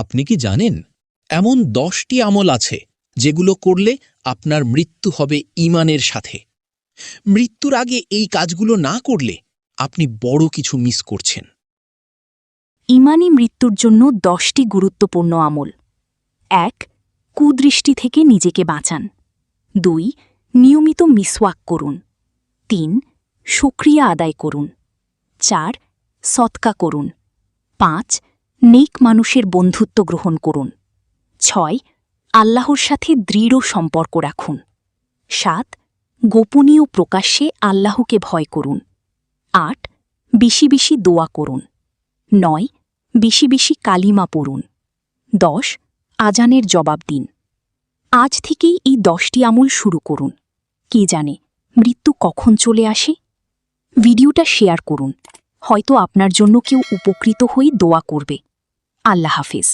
আপনি কি জানেন এমন 10টি আমল আছে যেগুলো করলে আপনার মৃত্যু হবে ঈমানের সাথে। মৃত্যুর আগে এই কাজগুলো না করলে আপনি বড় কিছু মিস করছেন। ঈমানী মৃত্যুর জন্য 10টি গুরুত্বপূর্ণ আমল। 1. কুদৃষ্টি থেকে নিজেকে বাঁচান। 2. নিয়মিত মিসওয়াক করুন। 3. শুকরিয়া আদায় করুন। 4. সৎকা করুন। 5. নেক মানুষের বন্ধুত্ব গ্রহণ করুন। 6. আল্লাহর সাথে দৃঢ় সম্পর্ক রাখুন। 7. গোপনীয় প্রকাশ্যে আল্লাহকে ভয় করুন। 8. বেশি বেশি দোয়া করুন। 9. বেশি বেশি কালিমা পড়ুন। 10. আজানের জবাব দিন। আজ থেকেই এই 10টি আমল শুরু করুন। কে জানে মৃত্যু কখন চলে আসে। ভিডিওটা শেয়ার করুন, হয়তো আপনার জন্য কেউ উপকৃত হয়ে দোয়া করবে। আল্লাহ হাফেজ।